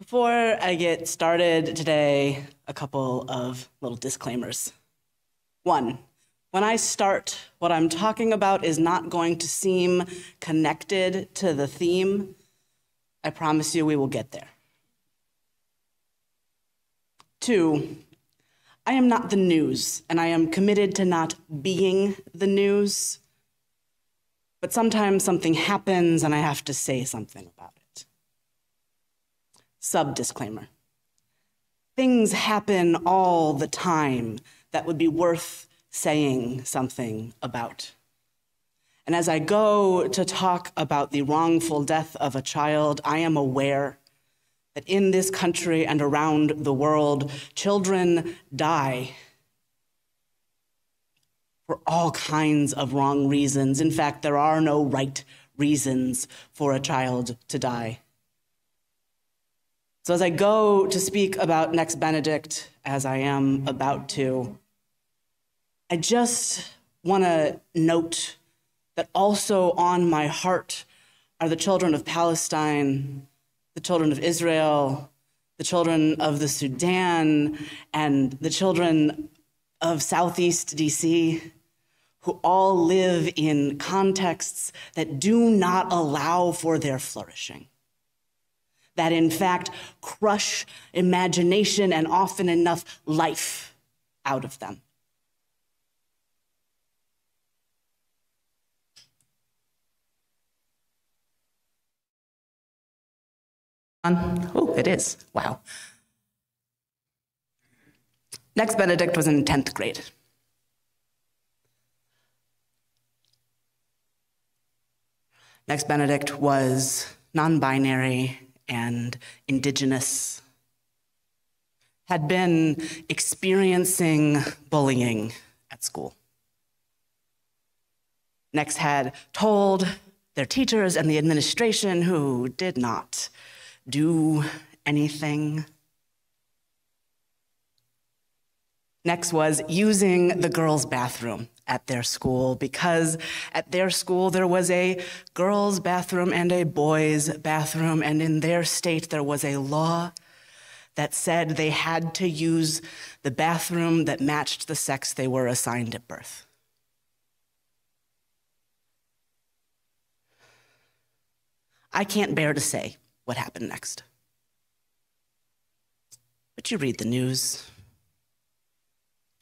Before I get started today, a couple of little disclaimers. One, when I start, what I'm talking about is not going to seem connected to the theme. I promise you we will get there. Two, I am not the news, and I am committed to not being the news. But sometimes something happens and I have to say something about it. Sub-disclaimer. Things happen all the time that would be worth saying something about. And as I go to talk about the wrongful death of a child, I am aware that in this country and around the world, children die for all kinds of wrong reasons. In fact, there are no right reasons for a child to die. So as I go to speak about Nex Benedict, as I am about to, I just want to note that also on my heart are the children of Palestine, the children of Israel, the children of the Sudan, and the children of Southeast DC, who all live in contexts that do not allow for their flourishing, that in fact crush imagination and often enough life out of them. Oh, it is. Wow. Nex Benedict was in 10th grade. Nex Benedict was non-binary and indigenous, had been experiencing bullying at school. Nex had told their teachers and the administration, who did not do anything. Nex was using the girls' bathroom at their school because at their school there was a girls' bathroom and a boys' bathroom, and in their state there was a law that said they had to use the bathroom that matched the sex they were assigned at birth. I can't bear to say what happened next. But you read the news.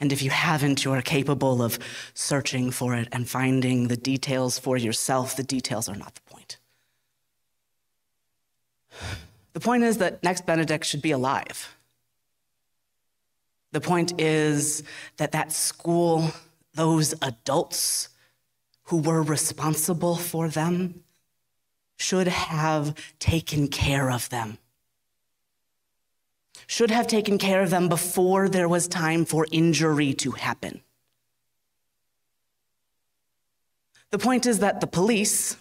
And if you haven't, you are capable of searching for it and finding the details for yourself. The details are not the point. The point is that Nex Benedict should be alive. The point is that that school, those adults who were responsible for them, should have taken care of them. Should have taken care of them before there was time for injury to happen. The point is that the police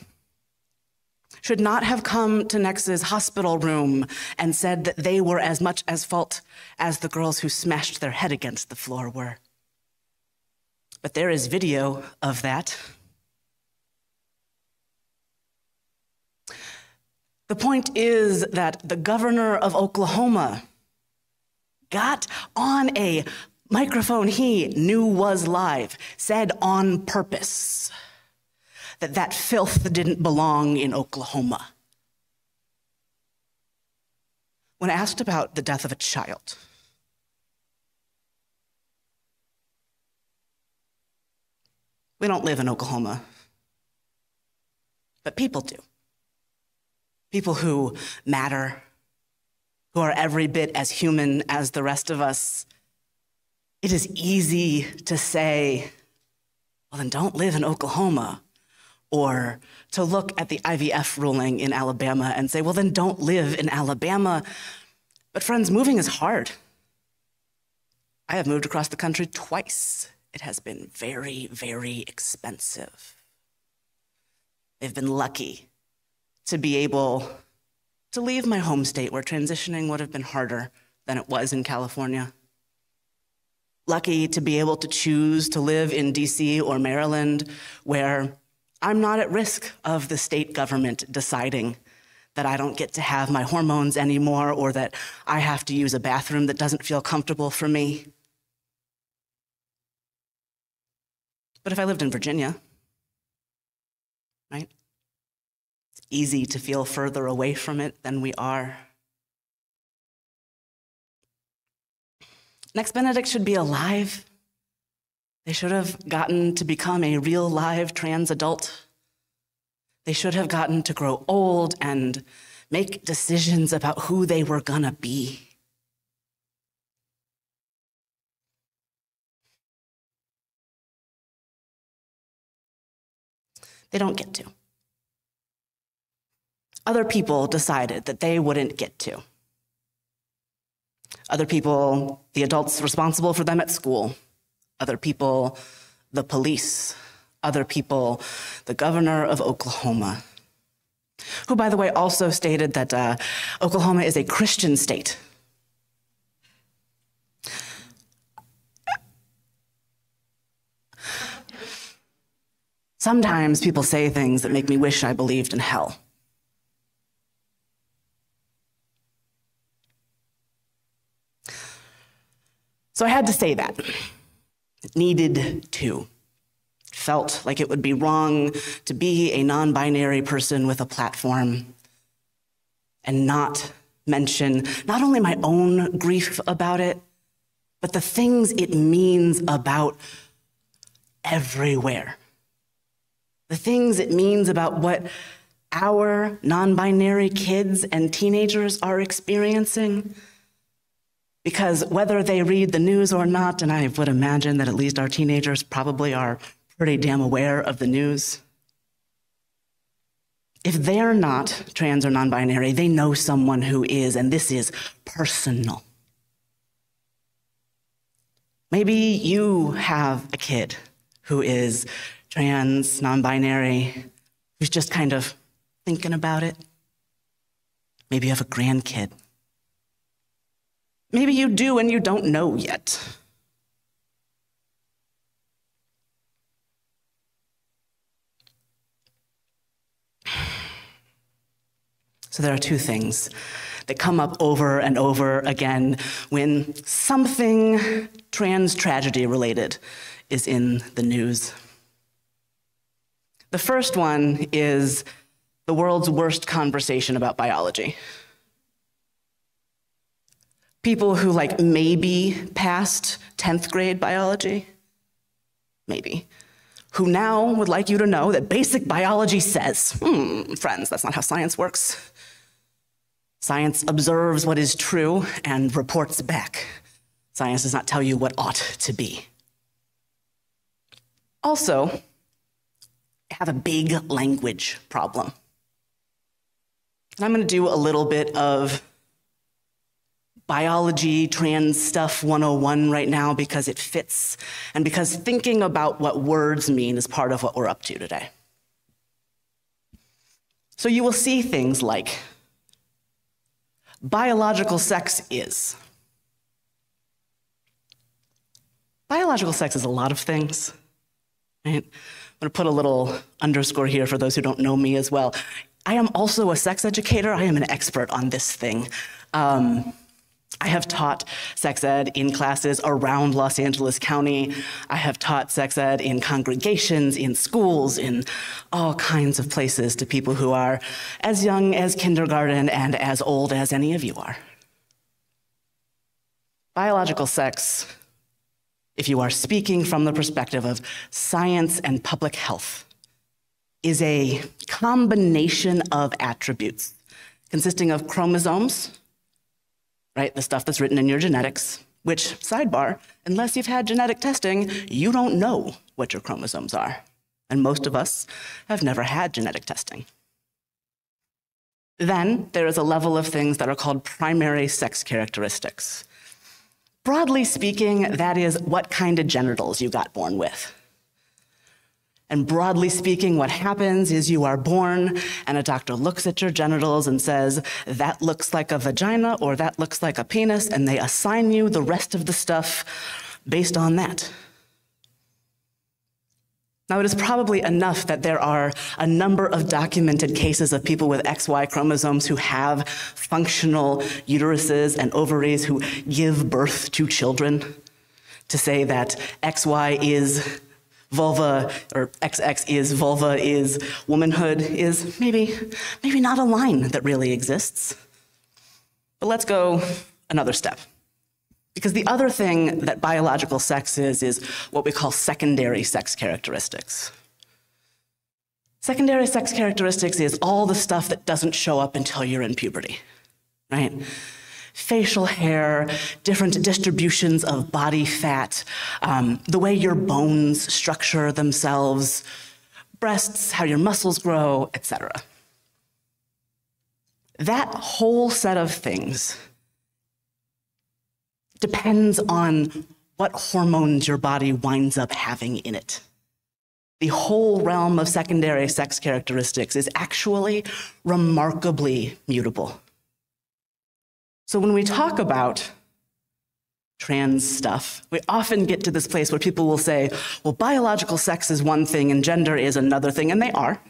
should not have come to Nex's hospital room and said that they were as much at fault as the girls who smashed their head against the floor were. But there is video of that. The point is that the governor of Oklahoma got on a microphone he knew was live, said on purpose that that filth didn't belong in Oklahoma. When asked about the death of a child, we don't live in Oklahoma, but people do. People who matter, who are every bit as human as the rest of us. It is easy to say, well, then don't live in Oklahoma, or to look at the IVF ruling in Alabama and say, well, then don't live in Alabama. But friends, moving is hard. I have moved across the country twice. It has been very, very expensive. They've been lucky to be able to leave my home state where transitioning would have been harder than it was in California. Lucky to be able to choose to live in DC or Maryland, where I'm not at risk of the state government deciding that I don't get to have my hormones anymore, or that I have to use a bathroom that doesn't feel comfortable for me. But if I lived in Virginia, right? It's easy to feel further away from it than we are. Nex Benedict should be alive. They should have gotten to become a real live trans adult. They should have gotten to grow old and make decisions about who they were gonna be. They don't get to. Other people decided that they wouldn't get to. Other people, the adults responsible for them at school. Other people, the police. Other people, the governor of Oklahoma, who, by the way, also stated that Oklahoma is a Christian state. Sometimes people say things that make me wish I believed in hell. So I had to say that. It needed to. Felt like it would be wrong to be a non-binary person with a platform and not mention not only my own grief about it, but the things it means about everywhere. The things it means about what our non-binary kids and teenagers are experiencing. Because whether they read the news or not, and I would imagine that at least our teenagers probably are pretty damn aware of the news, if they're not trans or non-binary, they know someone who is, and this is personal. Maybe you have a kid who is trans, non-binary, who's just kind of thinking about it. Maybe you have a grandkid. Maybe you do and you don't know yet. So there are two things that come up over and over again when something trans tragedy related is in the news. The first one is the world's worst conversation about biology. People who maybe passed 10th grade biology, maybe, who now would like you to know that basic biology says, friends, that's not how science works. Science observes what is true and reports back. Science does not tell you what ought to be. Also, have a big language problem. And I'm going to do a little bit of biology, trans stuff 101 right now because it fits, and because thinking about what words mean is part of what we're up to today. So you will see things like biological sex is. Biological sex is a lot of things. Right? I'm going to put a little underscore here for those who don't know me as well. I am also a sex educator. I am an expert on this thing. I have taught sex ed in classes around Los Angeles County. I have taught sex ed in congregations, in schools, in all kinds of places to people who are as young as kindergarten and as old as any of you are. Biological sex, if you are speaking from the perspective of science and public health, is a combination of attributes consisting of chromosomes, right, the stuff that's written in your genetics, which, sidebar, unless you've had genetic testing, you don't know what your chromosomes are. And most of us have never had genetic testing. Then there is a level of things that are called primary sex characteristics. Broadly speaking, that is what kind of genitals you got born with. And broadly speaking, what happens is you are born and a doctor looks at your genitals and says, that looks like a vagina or that looks like a penis, and they assign you the rest of the stuff based on that. Now, it is probably enough that there are a number of documented cases of people with XY chromosomes who have functional uteruses and ovaries who give birth to children to say that XY is vulva, or XX is vulva, is womanhood, is maybe not a line that really exists. But let's go another step. Because the other thing that biological sex is what we call secondary sex characteristics. Secondary sex characteristics is all the stuff that doesn't show up until you're in puberty, right? Facial hair, different distributions of body fat, the way your bones structure themselves, breasts, how your muscles grow, etc. That whole set of things depends on what hormones your body winds up having in it. The whole realm of secondary sex characteristics is actually remarkably mutable. So when we talk about trans stuff, we often get to this place where people will say, well, biological sex is one thing and gender is another thing, and they are,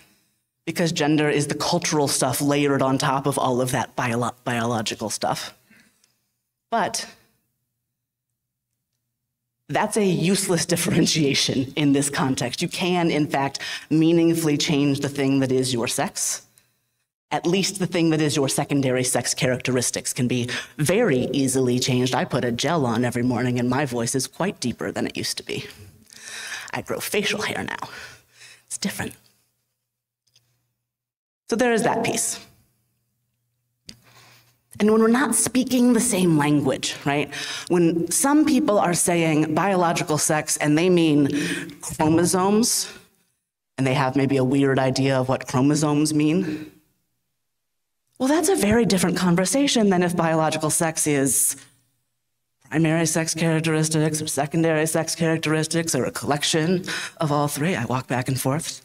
because gender is the cultural stuff layered on top of all of that biological stuff. But that's a useless differentiation in this context. You can, in fact, meaningfully change the thing that is your sex. At least the thing that is your secondary sex characteristics can be very easily changed. I put a gel on every morning and my voice is quite deeper than it used to be. I grow facial hair now. It's different. So there is that piece. And when we're not speaking the same language, right? When some people are saying biological sex and they mean chromosomes, and they have maybe a weird idea of what chromosomes mean, well, that's a very different conversation than if biological sex is primary sex characteristics or secondary sex characteristics or a collection of all three. I walk back and forth.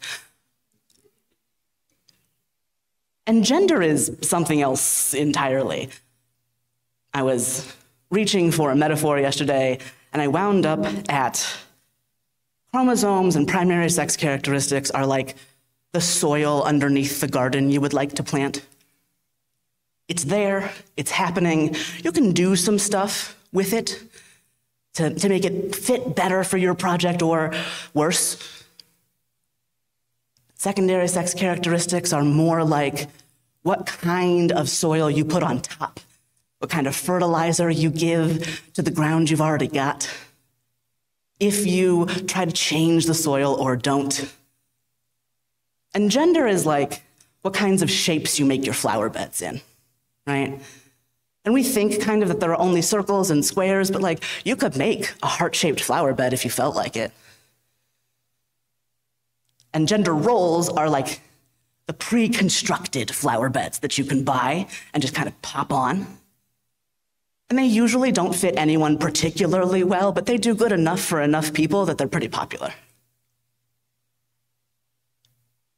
And gender is something else entirely. I was reaching for a metaphor yesterday, and I wound up at chromosomes and primary sex characteristics are like the soil underneath the garden you would like to plant. It's there, it's happening. You can do some stuff with it to make it fit better for your project or worse. Secondary sex characteristics are more like what kind of soil you put on top, what kind of fertilizer you give to the ground you've already got, if you try to change the soil or don't. And gender is like what kinds of shapes you make your flower beds in, right? And we think kind of that there are only circles and squares, but like you could make a heart-shaped flower bed if you felt like it. And gender roles are like the pre-constructed flower beds that you can buy and just kind of pop on. And they usually don't fit anyone particularly well, but they do good enough for enough people that they're pretty popular.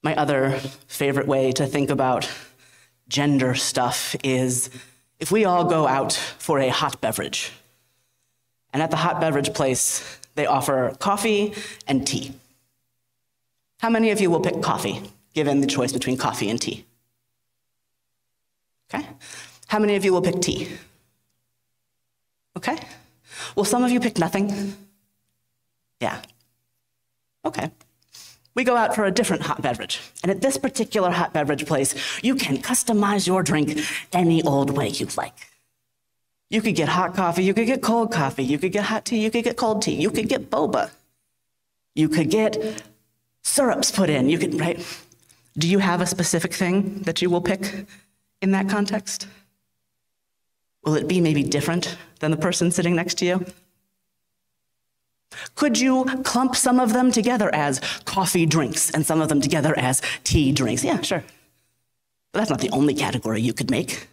My other favorite way to think about gender stuff is if we all go out for a hot beverage, and at the hot beverage place, they offer coffee and tea. How many of you will pick coffee, given the choice between coffee and tea? Okay. How many of you will pick tea? Okay. Will some of you pick nothing? Yeah. Okay. We go out for a different hot beverage. And at this particular hot beverage place, you can customize your drink any old way you'd like. You could get hot coffee, you could get cold coffee, you could get hot tea, you could get cold tea, you could get boba. You could get syrups put in, you could, right? Do you have a specific thing that you will pick in that context? Will it be maybe different than the person sitting next to you? Could you clump some of them together as coffee drinks and some of them together as tea drinks? Yeah, sure. But that's not the only category you could make.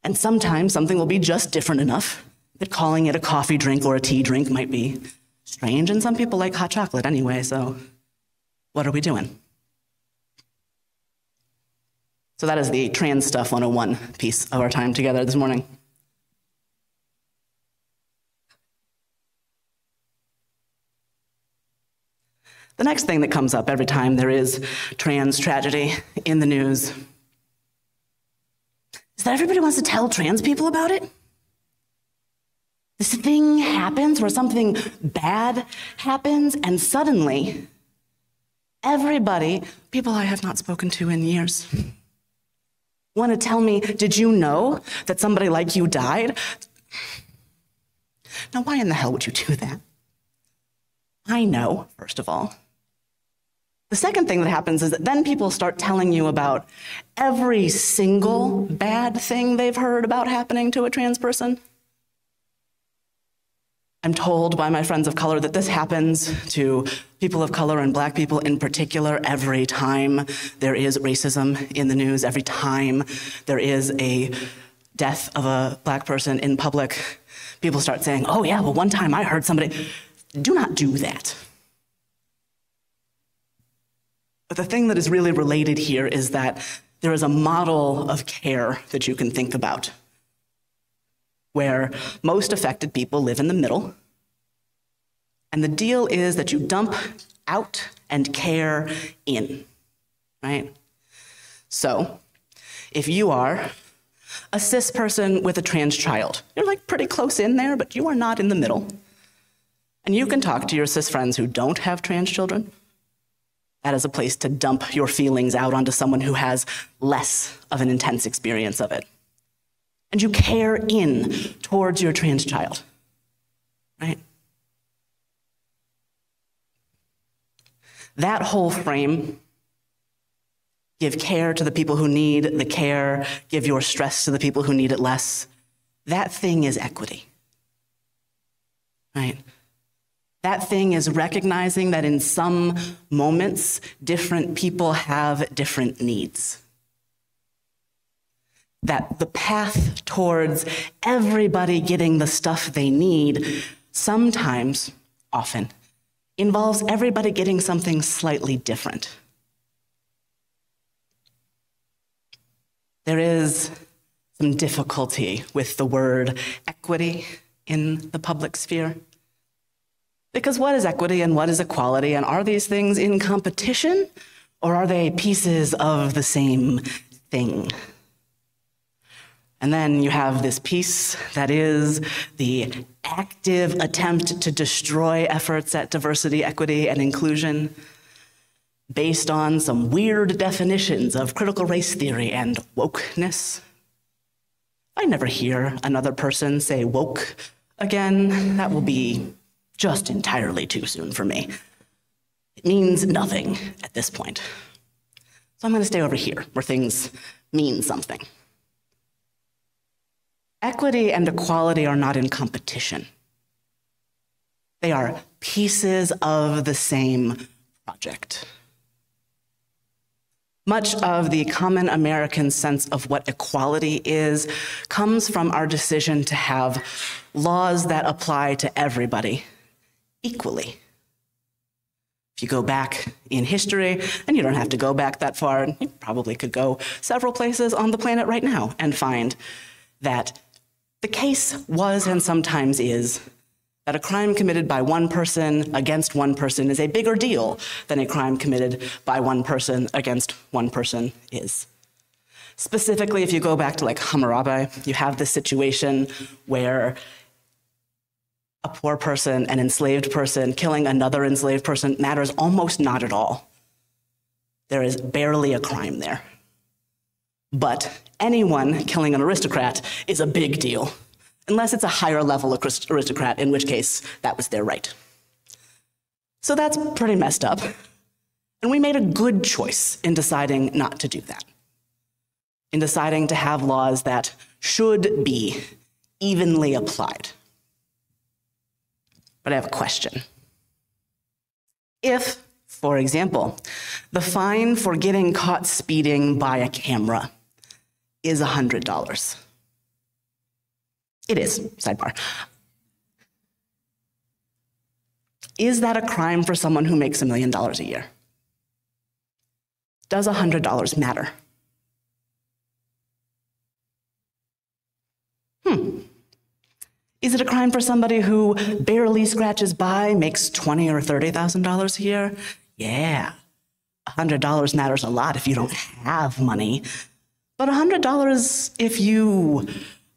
And sometimes something will be just different enough that calling it a coffee drink or a tea drink might be strange, and some people like hot chocolate anyway, so what are we doing? So that is the Trans Stuff 101 piece of our time together this morning. The next thing that comes up every time there is trans tragedy in the news is that everybody wants to tell trans people about it. This thing happens where something bad happens, and suddenly, everybody, people I have not spoken to in years, want to tell me, did you know that somebody like you died? Now, why in the hell would you do that? I know, first of all. The second thing that happens is that then people start telling you about every single bad thing they've heard about happening to a trans person. I'm told by my friends of color that this happens to people of color and Black people in particular every time there is racism in the news, every time there is a death of a Black person in public. People start saying, oh yeah, well one time I heard somebody. Do not do that. But the thing that is really related here is that there is a model of care that you can think about, where most affected people live in the middle. And the deal is that you dump out and care in, right? So if you are a cis person with a trans child, you're like pretty close in there, but you are not in the middle. And you can talk to your cis friends who don't have trans children. That is a place to dump your feelings out onto someone who has less of an intense experience of it. And you care in towards your trans child, right? That whole frame, give care to the people who need the care, give your stress to the people who need it less, that thing is equity, right? That thing is recognizing that in some moments, different people have different needs. That the path towards everybody getting the stuff they need sometimes, often, involves everybody getting something slightly different. There is some difficulty with the word equity in the public sphere. Because what is equity and what is equality, and are these things in competition, or are they pieces of the same thing? And then you have this piece that is the active attempt to destroy efforts at diversity, equity, and inclusion based on some weird definitions of critical race theory and wokeness. I never hear another person say woke again. That will be just entirely too soon for me. It means nothing at this point. So I'm going to stay over here where things mean something. Equity and equality are not in competition. They are pieces of the same project. Much of the common American sense of what equality is comes from our decision to have laws that apply to everybody equally. If you go back in history, and you don't have to go back that far, you probably could go several places on the planet right now and find that the case was and sometimes is that a crime committed by one person against one person is a bigger deal than a crime committed by one person against one person is. Specifically, if you go back to like Hammurabi, you have this situation where a poor person, an enslaved person, killing another enslaved person matters almost not at all. There is barely a crime there. But anyone killing an aristocrat is a big deal, unless it's a higher level aristocrat, in which case that was their right. So that's pretty messed up. And we made a good choice in deciding not to do that, in deciding to have laws that should be evenly applied. But I have a question. If, for example, the fine for getting caught speeding by a camera is $100. It is, sidebar. Is that a crime for someone who makes $1 million a year? Does $100 matter? Is it a crime for somebody who barely scratches by, makes $20,000 or $30,000 a year? Yeah, $100 matters a lot if you don't have money, but $100 if you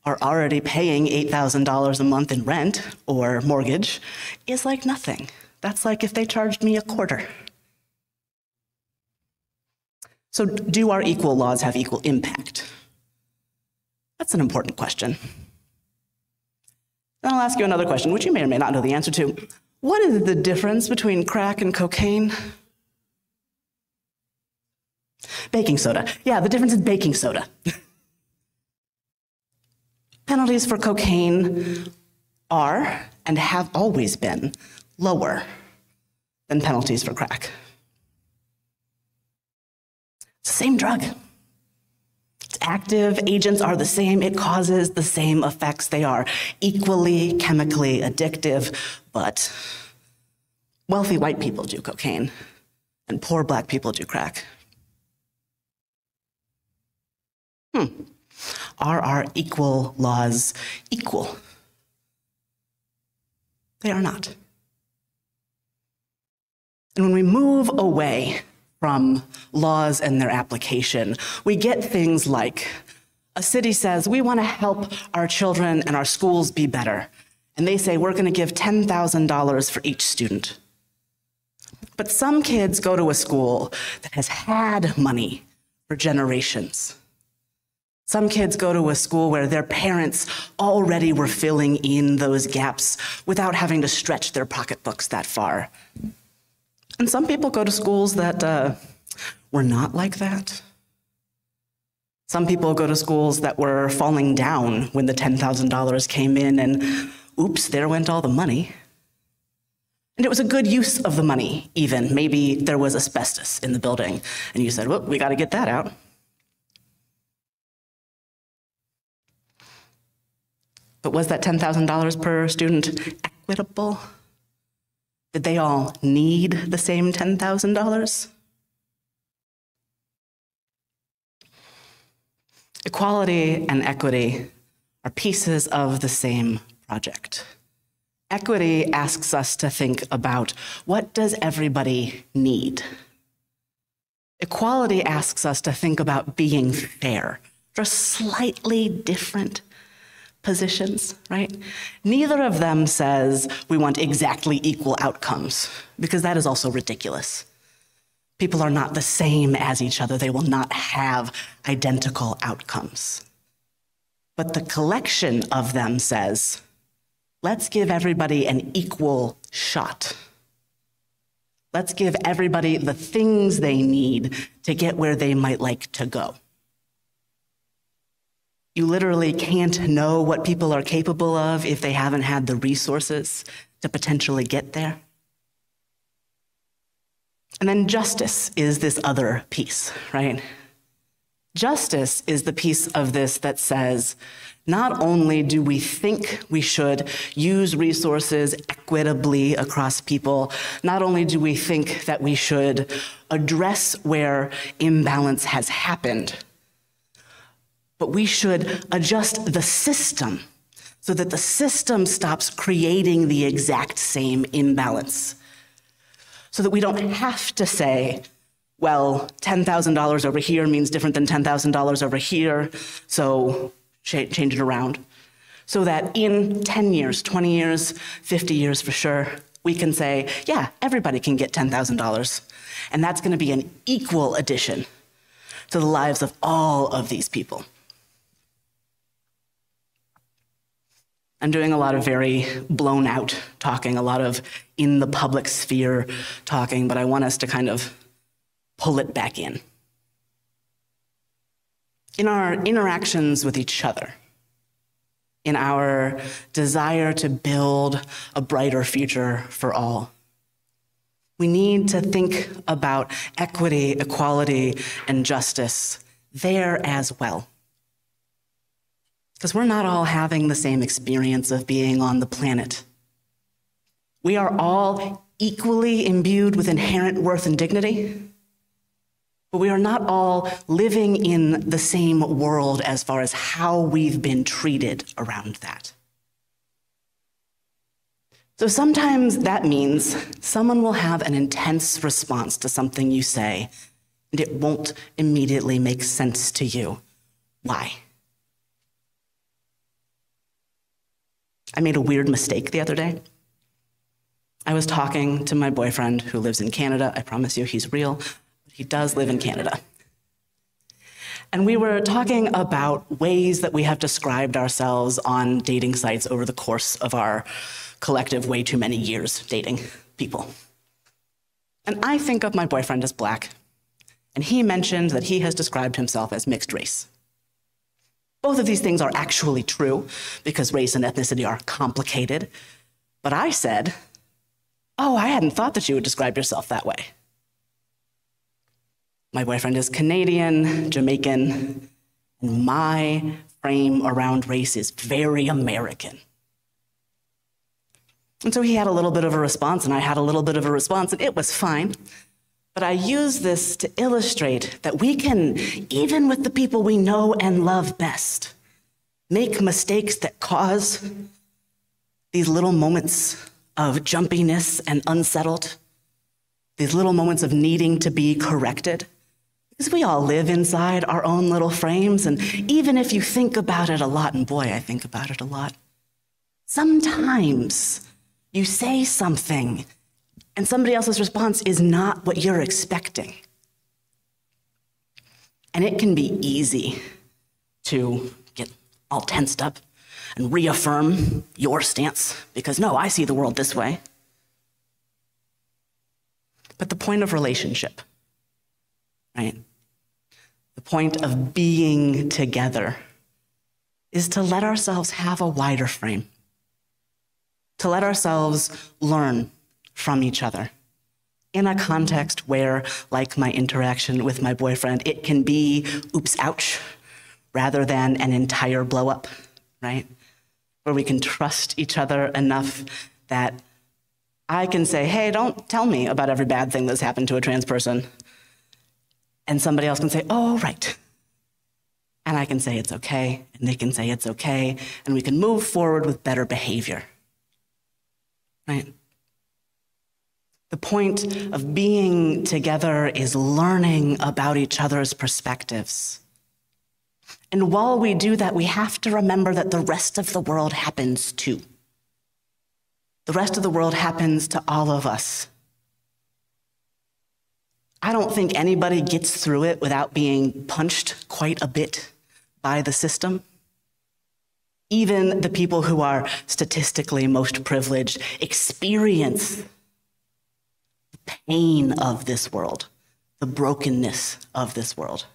are already paying $8,000 a month in rent or mortgage is like nothing. That's like if they charged me a quarter. So do our equal laws have equal impact? That's an important question. Then I'll ask you another question, which you may or may not know the answer to. What is the difference between crack and cocaine? Baking soda. Yeah, the difference is baking soda. Penalties for cocaine are, and have always been, lower than penalties for crack. It's the same drug. Its active agents are the same. It causes the same effects. They are equally chemically addictive, but wealthy white people do cocaine, and poor black people do crack. Are our equal laws equal? They are not. And when we move away from laws and their application, we get things like a city says, we want to help our children and our schools be better. And they say, we're going to give $10,000 for each student. But some kids go to a school that has had money for generations. Some kids go to a school where their parents already were filling in those gaps without having to stretch their pocketbooks that far. And some people go to schools that were not like that. Some people go to schools that were falling down when the $10,000 came in and oops, there went all the money. And it was a good use of the money, even. Maybe there was asbestos in the building and you said, well, we got to get that out. But was that $10,000 per student equitable? Did they all need the same $10,000? Equality and equity are pieces of the same project. Equity asks us to think about what does everybody need? Equality asks us to think about being fair, just slightly different positions, right? Neither of them says we want exactly equal outcomes, because that is also ridiculous. People are not the same as each other. They will not have identical outcomes. But the collection of them says, let's give everybody an equal shot. Let's give everybody the things they need to get where they might like to go. You literally can't know what people are capable of if they haven't had the resources to potentially get there. And then justice is this other piece, right? Justice is the piece of this that says, not only do we think we should use resources equitably across people, not only do we think that we should address where imbalance has happened, but we should adjust the system so that the system stops creating the exact same imbalance. So that we don't have to say, well, $10,000 over here means different than $10,000 over here, so change it around. So that in 10 years, 20 years, 50 years for sure, we can say, yeah, everybody can get $10,000. And that's going to be an equal addition to the lives of all of these people. I'm doing a lot of very blown out talking, a lot of in the public sphere talking, but I want us to kind of pull it back in. In our interactions with each other, in our desire to build a brighter future for all, we need to think about equity, equality, and justice there as well. Because we're not all having the same experience of being on the planet. We are all equally imbued with inherent worth and dignity, but we are not all living in the same world as far as how we've been treated around that. So sometimes that means someone will have an intense response to something you say, and it won't immediately make sense to you. Why? I made a weird mistake the other day. I was talking to my boyfriend who lives in Canada. I promise you he's real, but he does live in Canada. And we were talking about ways that we have described ourselves on dating sites over the course of our collective way too many years dating people. And I think of my boyfriend as Black, and he mentioned that he has described himself as mixed race. Both of these things are actually true because race and ethnicity are complicated. But I said, oh, I hadn't thought that you would describe yourself that way. My boyfriend is Canadian, Jamaican, and my frame around race is very American. And so he had a little bit of a response, and I had a little bit of a response, and it was fine. But I use this to illustrate that we can, even with the people we know and love best, make mistakes that cause these little moments of jumpiness and unsettled, these little moments of needing to be corrected. Because we all live inside our own little frames, and even if you think about it a lot, and boy, I think about it a lot, sometimes you say something and somebody else's response is not what you're expecting. And it can be easy to get all tensed up and reaffirm your stance because, no, I see the world this way. But the point of relationship, right? The point of being together is to let ourselves have a wider frame, to let ourselves learn from each other in a context where, like my interaction with my boyfriend, it can be, oops, ouch, rather than an entire blow up, right? Where we can trust each other enough that I can say, hey, don't tell me about every bad thing that's happened to a trans person. And somebody else can say, oh, right. And I can say it's okay, and they can say it's okay, and we can move forward with better behavior, right? The point of being together is learning about each other's perspectives. And while we do that, we have to remember that the rest of the world happens too. The rest of the world happens to all of us. I don't think anybody gets through it without being punched quite a bit by the system. Even the people who are statistically most privileged experience the pain of this world, the brokenness of this world.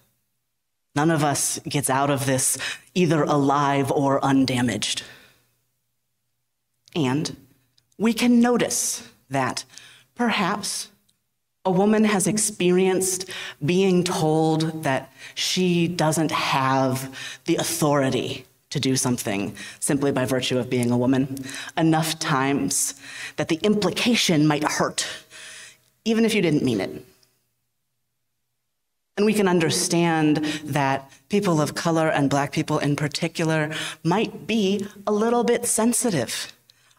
None of us gets out of this either alive or undamaged. And we can notice that perhaps a woman has experienced being told that she doesn't have the authority to do something simply by virtue of being a woman enough times that the implication might hurt, even if you didn't mean it. And we can understand that people of color and Black people in particular might be a little bit sensitive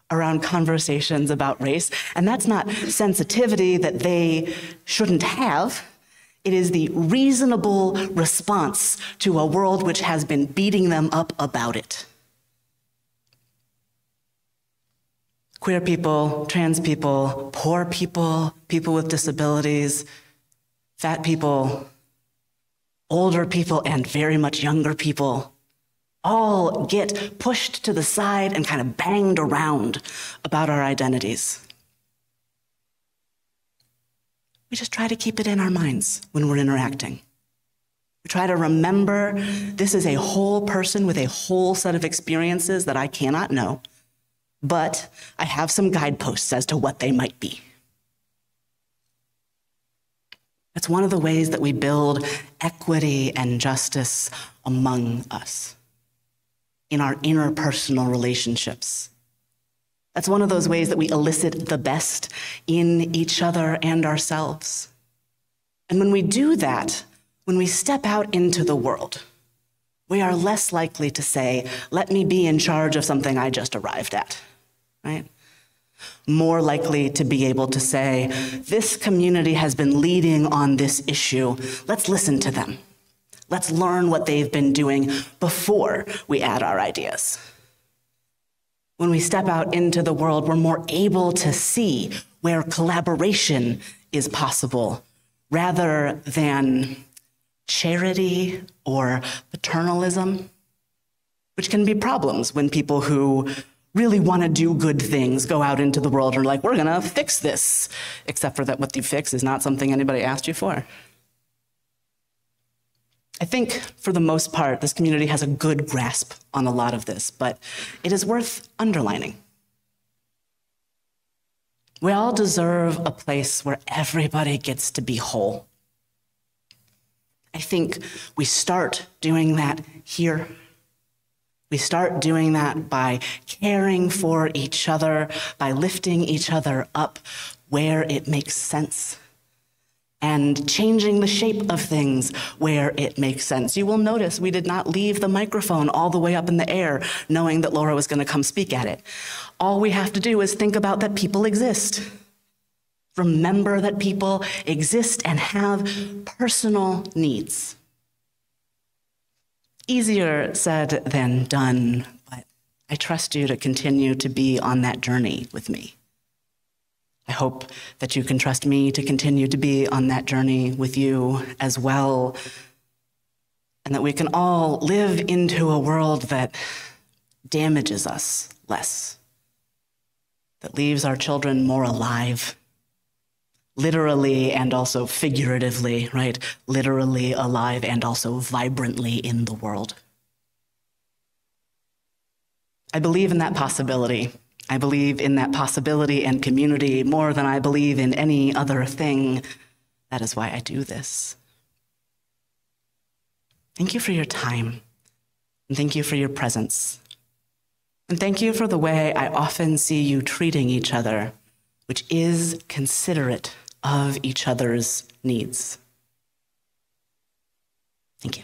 around conversations about race. And that's not sensitivity that they shouldn't have. It is the reasonable response to a world which has been beating them up about it. Queer people, trans people, poor people, people with disabilities, fat people, older people, and very much younger people all get pushed to the side and kind of banged around about our identities. We just try to keep it in our minds when we're interacting. We try to remember this is a whole person with a whole set of experiences that I cannot know, but I have some guideposts as to what they might be. It's one of the ways that we build equity and justice among us in our interpersonal relationships. That's one of those ways that we elicit the best in each other and ourselves. And when we do that, when we step out into the world, we are less likely to say, let me be in charge of something I just arrived at, right? more likely to be able to say, this community has been leading on this issue. Let's listen to them. Let's learn what they've been doing before we add our ideas. When we step out into the world, we're more able to see where collaboration is possible rather than charity or paternalism, which can be problems when people who really want to do good things go out into the world and are like, we're going to fix this, except for that what you fix is not something anybody asked you for. I think, for the most part, this community has a good grasp on a lot of this, but it is worth underlining. We all deserve a place where everybody gets to be whole. I think we start doing that here. We start doing that by caring for each other, by lifting each other up where it makes sense, and changing the shape of things where it makes sense. You will notice we did not leave the microphone all the way up in the air knowing that Laura was going to come speak at it. All we have to do is think about that people exist. Remember that people exist and have personal needs. Easier said than done, but I trust you to continue to be on that journey with me. I hope that you can trust me to continue to be on that journey with you as well, and that we can all live into a world that damages us less, that leaves our children more alive, literally and also figuratively, right? Literally alive and also vibrantly in the world. I believe in that possibility. I believe in that possibility and community more than I believe in any other thing. That is why I do this. Thank you for your time, and thank you for your presence. And thank you for the way I often see you treating each other, which is considerate of each other's needs. Thank you.